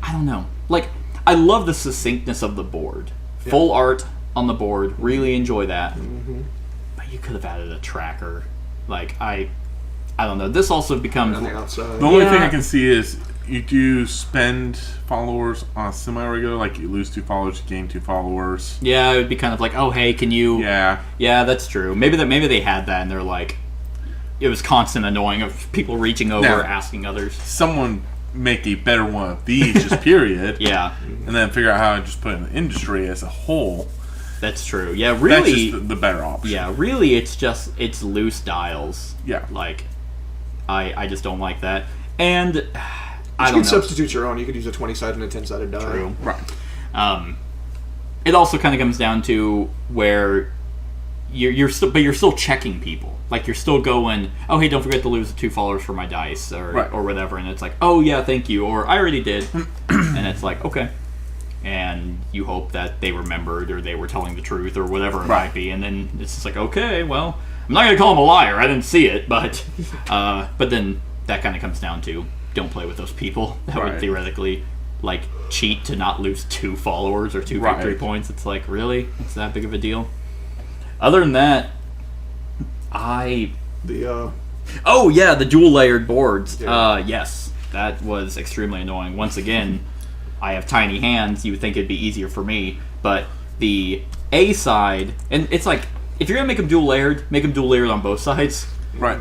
I don't know. Like I love the succinctness of the board, full art on the board. Really enjoy that. But you could have added a tracker. Like I don't know. This also becomes on the outside. The only Yeah. thing I can see is you do spend followers on semi-regular, like you lose 2 followers, you gain 2 followers. Yeah, it would be kind of like, oh hey, can you? Yeah. Yeah, that's true. Maybe they had that, and they're like, it was constant annoying of people reaching over, Now- asking others. Someone make a better one of these, just period. Yeah, And then figure out how to just put in the industry as a whole. that's true. Yeah, That's really. just the better option. Yeah, really, it's loose dials. Yeah. Like, I just don't like that, and I You don't can know. substitute your own. You could use a 20-sided and a 10-sided die. True. Right. It also kind of comes down to where you're still checking people. Like you're still going, oh hey, don't forget to lose 2 followers for my dice or whatever, and it's like, oh yeah, thank you, or I already did, and it's like, okay, and you hope that they remembered or they were telling the truth or whatever it might be, and then it's just like, okay, well, I'm not gonna call him a liar, I didn't see it, but then that kind of comes down to don't play with those people that would theoretically like cheat to not lose 2 followers or 2 victory points. It's like, really? It's that big of a deal? Other than that, The oh yeah, the dual layered boards. Yeah. Yes. that was extremely annoying. Once again, I have tiny hands. You would think it'd be easier for me, but the A side, and it's like, if you're gonna make them dual layered, make them dual layered on both sides, Right.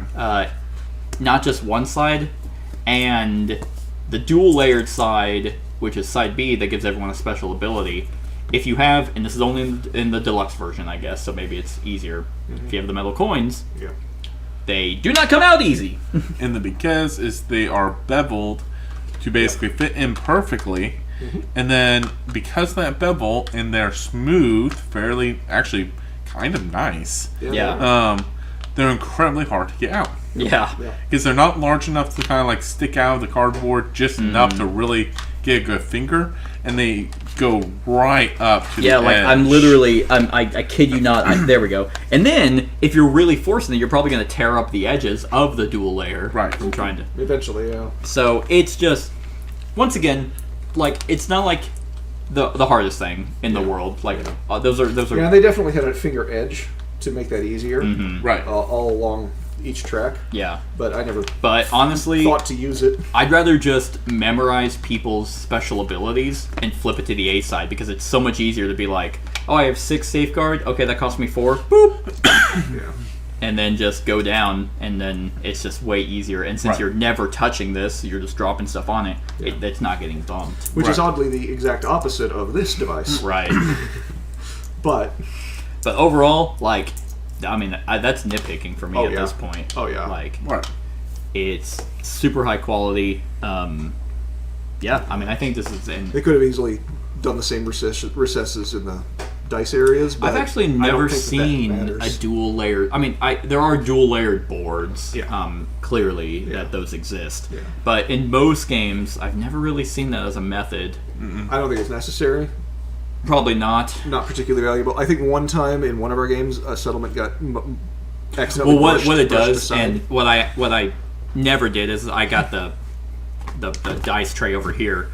not just one side. And the dual layered side, which is side B, that gives everyone a special ability. If you have, and this is only in the deluxe version, I guess, so maybe it's easier. If you have the metal coins, Yeah. they do not come out easy. And the because is they are beveled to basically fit in perfectly. And then because of that bevel and they're smooth, fairly, actually kind of nice, Yeah. they're incredibly hard to get out. Yeah. Because they're not large enough to kind of like stick out of the cardboard, just enough to really get a good finger, and they go right up to the Yeah, like edge. I'm literally, I kid you not. There we go. And then if you're really forcing it, you're probably going to tear up the edges of the dual layer. Right. From trying to. Eventually, yeah. So it's just, once again, like it's not like the hardest thing in the world. Like those are. Yeah, they definitely had a finger edge to make that easier. Right. All along each track. Yeah. But I never But honestly, thought to use it. I'd rather just memorize people's special abilities and flip it to the A side, because it's so much easier to be like, oh, I have 6 safeguard. Okay, that cost me 4. Boop. Yeah. And then just go down, and then it's just way easier. And since Right. you're never touching this, you're just dropping stuff on it. It's not getting bumped. Which is Right. oddly the exact opposite of this device. Right. But But overall, like, I mean, that's nitpicking for me Oh, at yeah. this point. Oh, yeah. Like, Right. it's super high quality. Yeah, I mean, I think this is they could have easily done the same recesses in the dice areas. But I've actually I don't never think seen that a matters. dual layered. I mean, there are dual layered boards. Yeah. Clearly Yeah. that those exist. Yeah. But in most games, I've never really seen that as a method. I don't think it's necessary. Probably not. Not particularly valuable. I think one time in one of our games, a settlement got accidentally Well, brushed what it does, aside. and what I never did is I got the dice tray over here,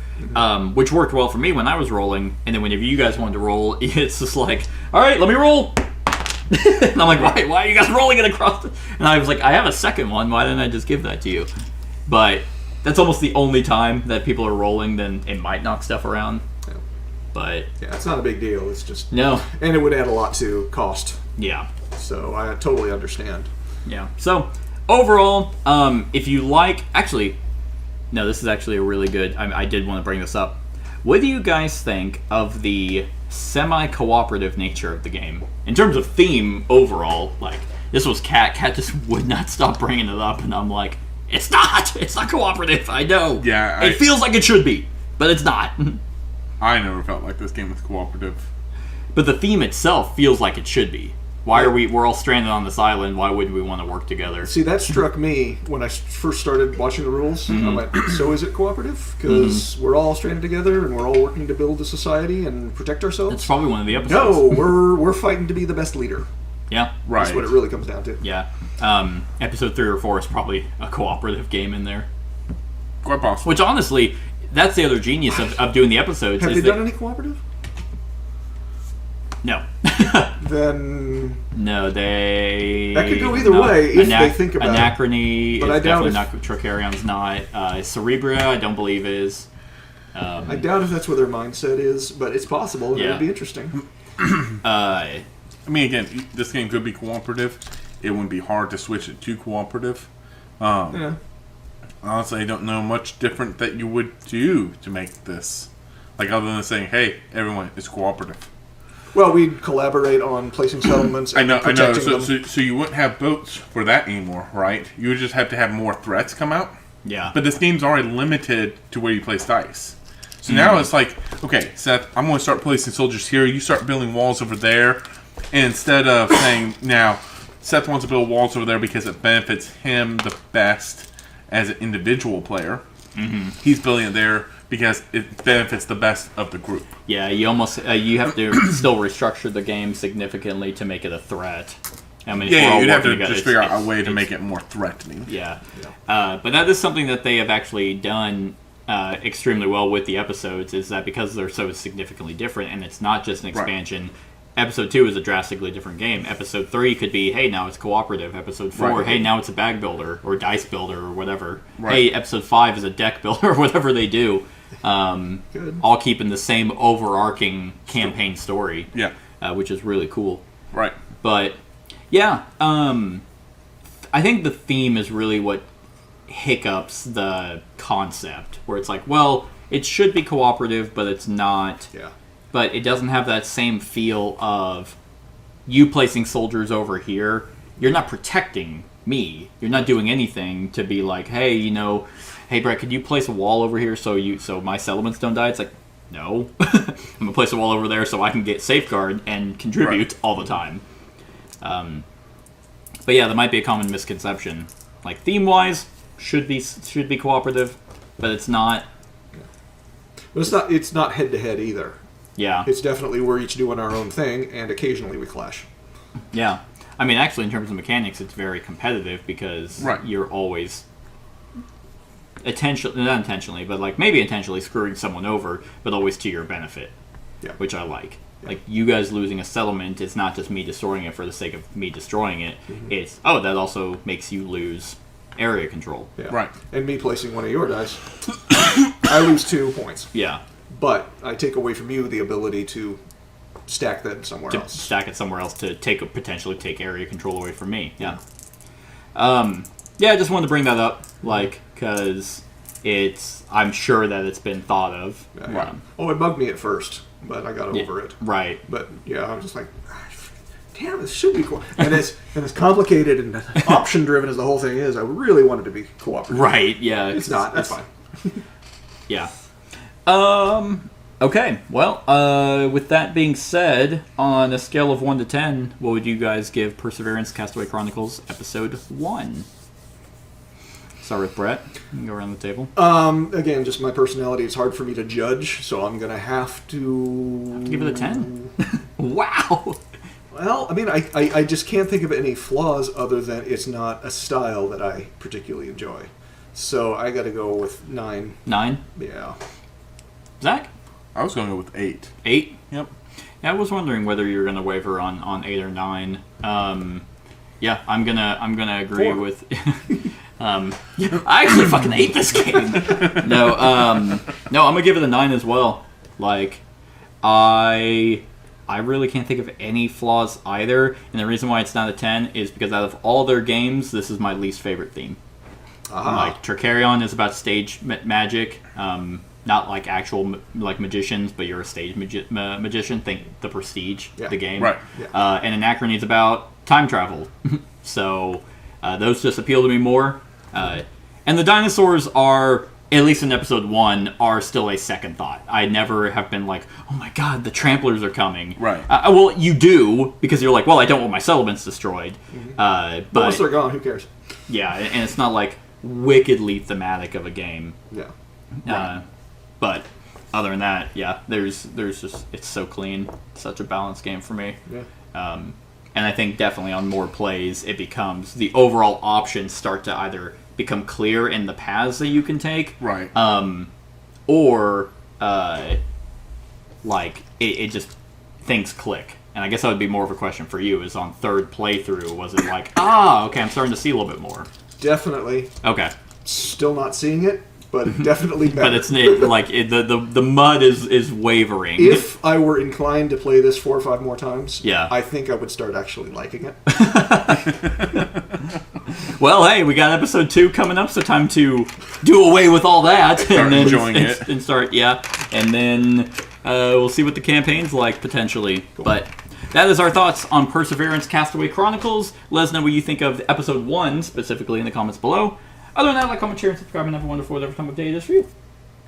which worked well for me when I was rolling. And then whenever you guys wanted to roll, it's just like, all right, let me roll. And I'm like, why are you guys rolling it across? And I was like, I have a second one. Why didn't I just give that to you? But that's almost the only time that people are rolling. Then it might knock stuff around. Yeah. But Yeah, it's not a big deal. It's just no, and it would add a lot to cost. yeah. So I totally understand. Yeah. So overall, if you like, actually, no, this is actually a really good. I did want to bring this up. What do you guys think of the semi-cooperative nature of the game in terms of theme overall? Like, this was Kat. Kat just would not stop bringing it up, and I'm like, it's not. It's not cooperative. I know. Yeah, it feels like it should be, but it's not. I never felt like this game was cooperative. But the theme itself feels like it should be. Why are we're all stranded on this island? Why would we want to work together? See, that struck me when I first started watching the rules. I went, so is it cooperative? Because we're all stranded together and we're all working to build a society and protect ourselves? It's probably one of the episodes. No, we're fighting to be the best leader. Yeah. Right. That's what it really comes down to. Yeah. Episode 3 or 4 is probably a cooperative game in there. Quite possible. Which, honestly, that's the other genius of doing the episodes. Have is they that, done any cooperative? No. Then No, they... That could go either way if they think about it. Anachrony But is I doubt definitely not. Trocarian's not. Cerebria, I don't believe is. I doubt if that's where their mindset is, but it's possible. And It Yeah. would be interesting. I mean, again, this game could be cooperative. It wouldn't be hard to switch it to cooperative. Yeah. Honestly, I don't know much different that you would do to make this. Like, other than saying, hey, everyone, it's cooperative. Well, we'd collaborate on placing settlements I and know. protecting them. So you wouldn't have boats for that anymore, right? You would just have to have more threats come out. Yeah. But this game's already limited to where you place dice. So now it's like, okay, Seth, I'm going to start placing soldiers here. You start building walls over there. And instead of saying, now, Seth wants to build walls over there because it benefits him the best as an individual player. He's building it there because it benefits the best of the group. Yeah, you almost you have to still restructure the game significantly to make it a threat. I mean, if we're Yeah, all you'd have to working together, just figure out a it's- way to it's- make it more threatening. Yeah. But that is something that they have actually done extremely well with the episodes, is that because they're so significantly different, and it's not just an expansion, Episode 2 is a drastically different game. Episode 3 could be, hey, now it's cooperative. Episode 4, Right. hey, now it's a bag builder or dice builder or whatever. Right. Hey, episode 5 is a deck builder or whatever they do. Good. All keeping the same overarching campaign story, Yeah. which is really cool. Right. But, yeah, I think the theme is really what hiccups the concept, where it's like, well, it should be cooperative, but it's not. Yeah. But it doesn't have that same feel of you placing soldiers over here. You're not protecting me. You're not doing anything to be like, hey, hey, Brett, could you place a wall over here so my settlements don't die? It's like, no. I'm going to place a wall over there so I can get safeguard and contribute all the time. But yeah, that might be a common misconception. Like, theme-wise, should be cooperative, but it's not. But it's not head-to-head either. Yeah. It's definitely we're each doing our own thing, and occasionally we clash. Yeah. I mean, actually, in terms of mechanics, it's very competitive because Right. you're always not intentionally, but like maybe intentionally screwing someone over, but always to your benefit, Yeah. which I like. Like, you guys losing a settlement, it's not just me destroying it for the sake of me destroying it. It's, that also makes you lose area control. Yeah. Right. And me placing one of your dice, I lose 2 points. Yeah. But I take away from you the ability to stack that somewhere To else. stack it somewhere else to potentially take area control away from me. Yeah. Yeah, I just wanted to bring that up, like, because I'm sure that it's been thought of. Yeah. It bugged me at first, but I got over it. Right. But yeah, I was just like, damn, this should be cool. And as complicated and option driven as the whole thing is, I really wanted to be cooperative. Right, yeah. It's not. That's fine. Yeah. Okay, well, with that being said, on a scale of 1 to 10, what would you guys give Perseverance Castaway Chronicles Episode 1? Start with Brett. You can go around the table. Again, just my personality. It's hard for me to judge, so I'm gonna have to Give it a 10. Wow! Well, I mean, I just can't think of any flaws other than it's not a style that I particularly enjoy. So I got to go with 9. 9? Yeah. Zach? I was going to go with 8. 8? Yep. Yeah, I was wondering whether you were going to waver on 8 or 9. Yeah, I'm gonna agree 4. with. I actually fucking hate this game. No, I'm gonna give it a 9 as well. Like, I really can't think of any flaws either, and the reason why it's not a 10 is because out of all their games, this is my least favorite theme. Like, Tercarion is about stage magic, not like actual like magicians, but you're a stage magician. Think The Prestige, the game. Right. Yeah. And Anachrony is about time travel. So those just appeal to me more. And the dinosaurs are, at least in episode 1, are still a second thought. I never have been like, oh my god, the tramplers are coming. Right. Well, you do, because you're like, well, I don't want my settlements destroyed. But once they're gone, who cares? Yeah, and it's not like wickedly thematic of a game. Yeah. But other than that, yeah, there's just, it's so clean, such a balanced game for me. Yeah. And I think definitely on more plays, it becomes, the overall options start to either become clear in the paths that you can take, Right. or like it just, things click. And I guess that would be more of a question for you, is on third playthrough, was it like, okay, I'm starting to see a little bit more. Definitely. Okay. Still not seeing it, but definitely better. But it's the mud is wavering. If I were inclined to play this 4 or 5 more times, Yeah. I think I would start actually liking it. Well, hey, we got episode 2 coming up, so time to do away with all that Start enjoying it. and start, and then we'll see what the campaign's like potentially. Cool. But that is our thoughts on Perseverance Castaway Chronicles. Let us know what you think of episode 1 specifically in the comments below. Other than that, like, comment, share, and subscribe, and have a wonderful whatever time of day it is for you.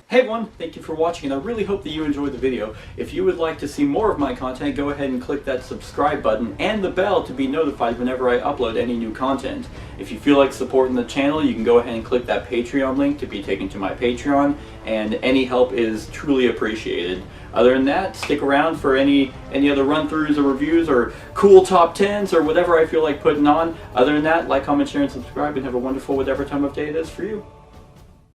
Hey everyone, thank you for watching, and I really hope that you enjoyed the video. If you would like to see more of my content, go ahead and click that subscribe button and the bell to be notified whenever I upload any new content. If you feel like supporting the channel, you can go ahead and click that Patreon link to be taken to my Patreon, and any help is truly appreciated. Other than that, stick around for any other run-throughs or reviews or cool top 10s or whatever I feel like putting on. Other than that, like, comment, share, and subscribe, and have a wonderful whatever time of day it is for you.